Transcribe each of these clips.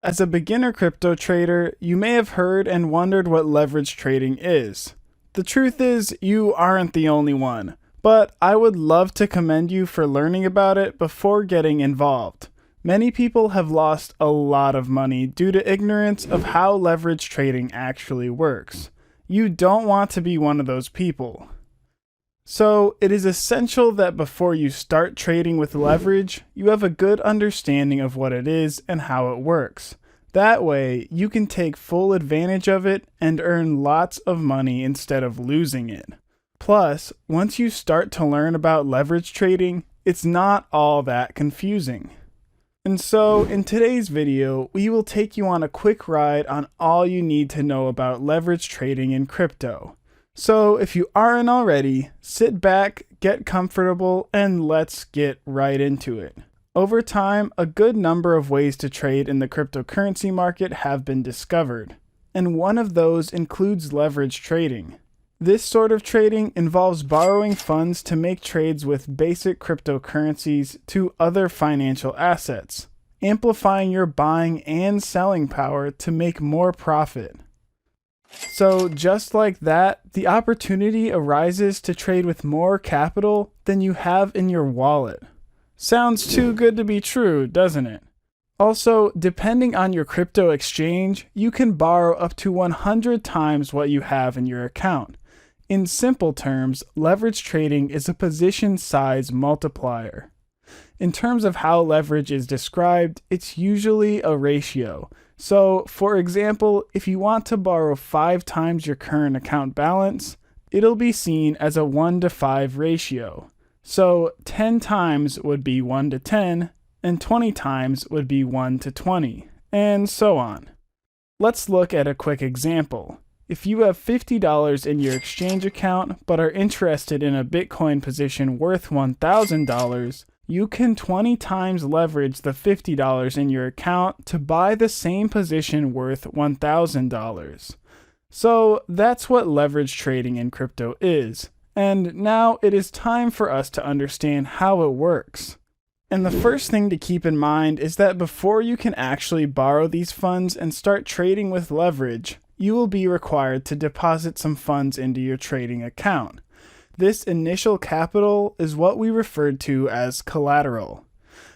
As a beginner crypto trader, you may have heard and wondered what leverage trading is. The truth is, you aren't the only one, but I would love to commend you for learning about it before getting involved. Many people have lost a lot of money due to ignorance of how leverage trading actually works. You don't want to be one of those people. So, it is essential that before you start trading with leverage, you have a good understanding of what it is and how it works. That way, you can take full advantage of it and earn lots of money instead of losing it. Plus, once you start to learn about leverage trading, it's not all that confusing. And so, in today's video, we will take you on a quick ride on all you need to know about leverage trading in crypto. So if you aren't already, sit back, get comfortable, and let's get right into it. Over time, a good number of ways to trade in the cryptocurrency market have been discovered, and one of those includes leverage trading. This sort of trading involves borrowing funds to make trades with basic cryptocurrencies to other financial assets, amplifying your buying and selling power to make more profit. So just like that, the opportunity arises to trade with more capital than you have in your wallet. Sounds too good to be true, doesn't it? Also, depending on your crypto exchange, you can borrow up to 100 times what you have in your account. In simple terms, leverage trading is a position size multiplier. In terms of how leverage is described, it's usually a ratio. So, for example, if you want to borrow 5 times your current account balance, it'll be seen as a 1 to 5 ratio. So, 10 times would be 1 to 10, and 20 times would be 1 to 20, and so on. Let's look at a quick example. If you have $50 in your exchange account but are interested in a Bitcoin position worth $1,000, you can 20 times leverage the $50 in your account to buy the same position worth $1,000. So that's what leverage trading in crypto is. And now it is time for us to understand how it works. And the first thing to keep in mind is that before you can actually borrow these funds and start trading with leverage, you will be required to deposit some funds into your trading account. This initial capital is what we referred to as collateral.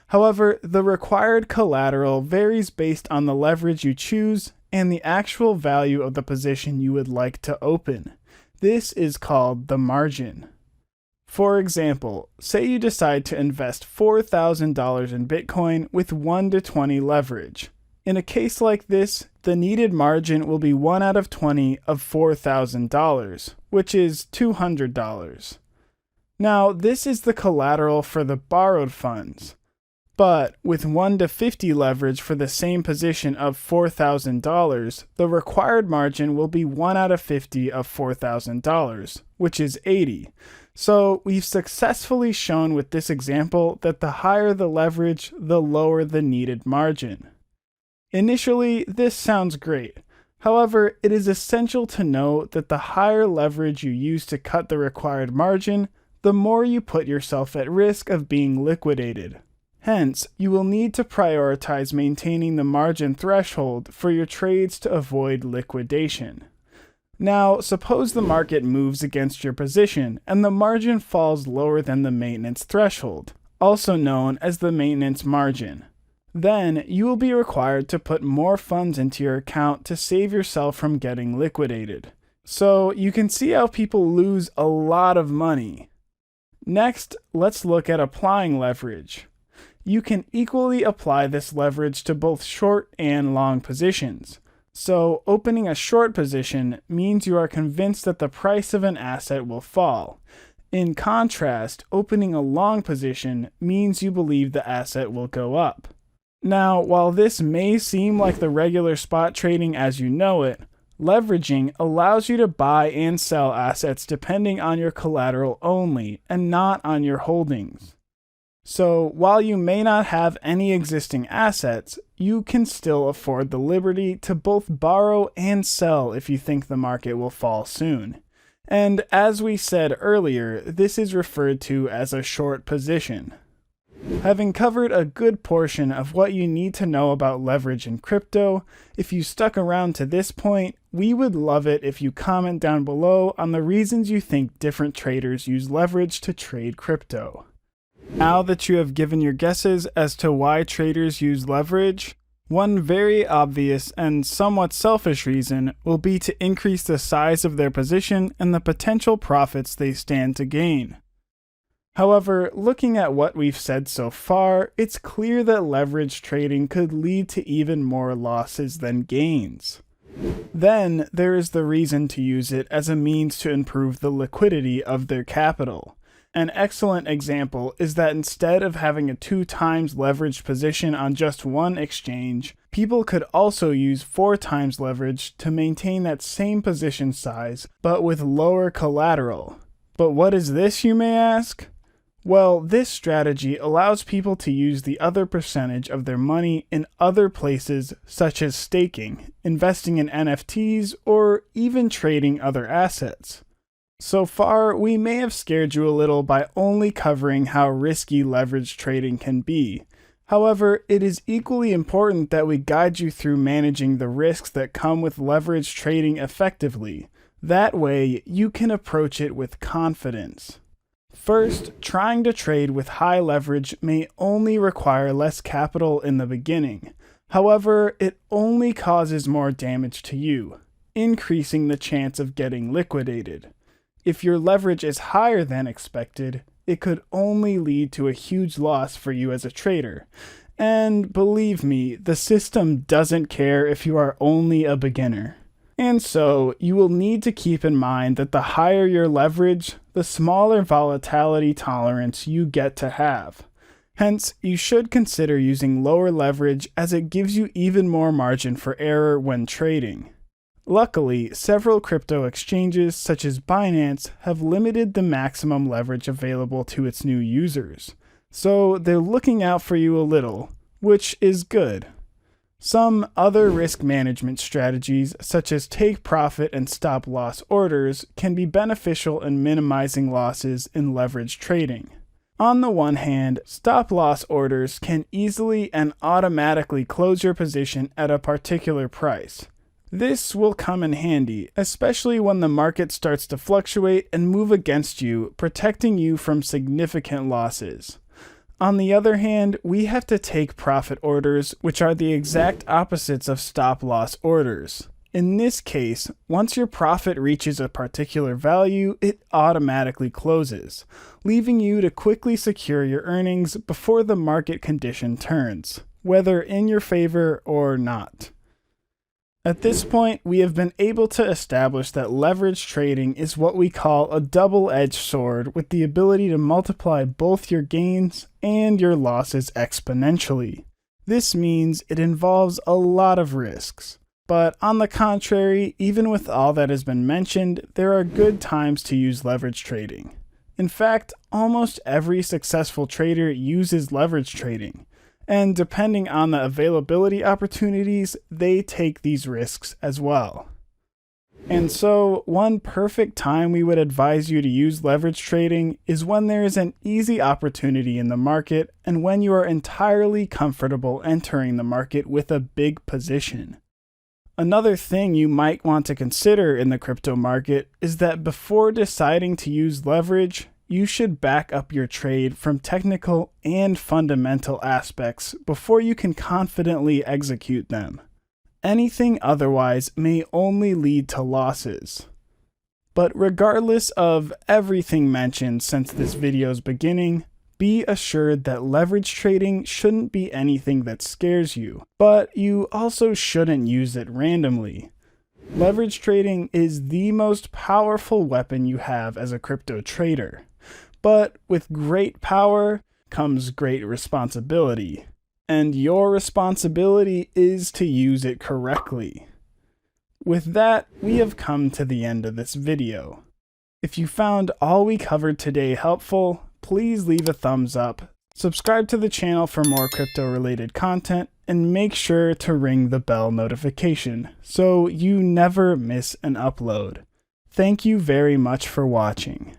However, the required collateral varies based on the leverage you choose and the actual value of the position you would like to open. This is called the margin. For example, say you decide to invest $4,000 in Bitcoin with 1 to 20 leverage. In a case like this, the needed margin will be 1 out of 20 of $4,000, which is $200. Now, this is the collateral for the borrowed funds. But with 1 to 50 leverage for the same position of $4,000, the required margin will be 1 out of 50 of $4,000, which is 80. So we've successfully shown with this example that the higher the leverage, the lower the needed margin. Initially, this sounds great. However, it is essential to know that the higher leverage you use to cut the required margin, the more you put yourself at risk of being liquidated. Hence, you will need to prioritize maintaining the margin threshold for your trades to avoid liquidation. Now, suppose the market moves against your position and the margin falls lower than the maintenance threshold, also known as the maintenance margin. Then, you will be required to put more funds into your account to save yourself from getting liquidated. So, you can see how people lose a lot of money. Next, let's look at applying leverage. You can equally apply this leverage to both short and long positions. So, opening a short position means you are convinced that the price of an asset will fall. In contrast, opening a long position means you believe the asset will go up. Now, while this may seem like the regular spot trading as you know it, leveraging allows you to buy and sell assets depending on your collateral only and not on your holdings. So, while you may not have any existing assets, you can still afford the liberty to both borrow and sell if you think the market will fall soon. And as we said earlier, this is referred to as a short position. Having covered a good portion of what you need to know about leverage in crypto, if you stuck around to this point, we would love it if you comment down below on the reasons you think different traders use leverage to trade crypto. Now that you have given your guesses as to why traders use leverage, one very obvious and somewhat selfish reason will be to increase the size of their position and the potential profits they stand to gain. However, looking at what we've said so far, it's clear that leverage trading could lead to even more losses than gains. Then, there is the reason to use it as a means to improve the liquidity of their capital. An excellent example is that instead of having a 2 times leveraged position on just one exchange, people could also use 4 times leverage to maintain that same position size, but with lower collateral. But what is this, you may ask? Well, this strategy allows people to use the other percentage of their money in other places such as staking, investing in NFTs, or even trading other assets. So far, we may have scared you a little by only covering how risky leverage trading can be. However, it is equally important that we guide you through managing the risks that come with leverage trading effectively. That way, you can approach it with confidence. First, trying to trade with high leverage may only require less capital in the beginning. However, it only causes more damage to you, increasing the chance of getting liquidated. If your leverage is higher than expected, it could only lead to a huge loss for you as a trader. And believe me, the system doesn't care if you are only a beginner. And so, you will need to keep in mind that the higher your leverage, the smaller volatility tolerance you get to have. Hence, you should consider using lower leverage as it gives you even more margin for error when trading. Luckily, several crypto exchanges such as Binance have limited the maximum leverage available to its new users. So they're looking out for you a little, which is good. Some other risk management strategies, such as take profit and stop loss orders, can be beneficial in minimizing losses in leverage trading. On the one hand, stop loss orders can easily and automatically close your position at a particular price. This will come in handy, especially when the market starts to fluctuate and move against you, protecting you from significant losses. On the other hand, we have to take profit orders, which are the exact opposites of stop-loss orders. In this case, once your profit reaches a particular value, it automatically closes, leaving you to quickly secure your earnings before the market condition turns, whether in your favor or not. At this point, we have been able to establish that leverage trading is what we call a double-edged sword with the ability to multiply both your gains and your losses exponentially. This means it involves a lot of risks. But on the contrary, even with all that has been mentioned, there are good times to use leverage trading. In fact, almost every successful trader uses leverage trading. And depending on the availability opportunities, they take these risks as well. And so, one perfect time we would advise you to use leverage trading is when there is an easy opportunity in the market and when you are entirely comfortable entering the market with a big position. Another thing you might want to consider in the crypto market is that before deciding to use leverage, you should back up your trade from technical and fundamental aspects before you can confidently execute them. Anything otherwise may only lead to losses. But regardless of everything mentioned since this video's beginning, be assured that leverage trading shouldn't be anything that scares you, but you also shouldn't use it randomly. Leverage trading is the most powerful weapon you have as a crypto trader. But with great power comes great responsibility, and your responsibility is to use it correctly. With that, we have come to the end of this video. If you found all we covered today helpful, please leave a thumbs up, subscribe to the channel for more crypto-related content, and make sure to ring the bell notification so you never miss an upload. Thank you very much for watching.